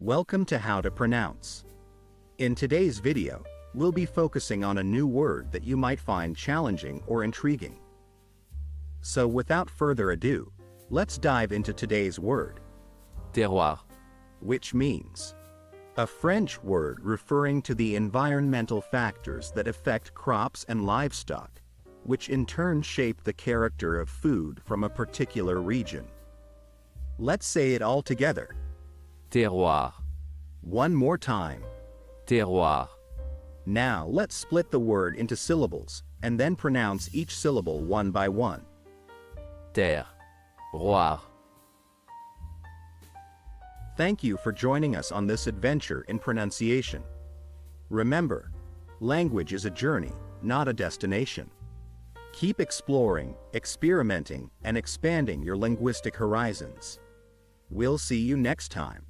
Welcome to How to Pronounce. In today's video, we'll be focusing on a new word that you might find challenging or intriguing. So without further ado, let's dive into today's word, Terroir. which means a French word referring to the environmental factors that affect crops and livestock, which in turn shape the character of food from a particular region. Let's say it all together. Terroir. One more time. Terroir. Now let's split the word into syllables and then pronounce each syllable one by one. Terroir. Thank you for joining us on this adventure in pronunciation. Remember, language is a journey, not a destination. Keep exploring, experimenting, and expanding your linguistic horizons. We'll see you next time.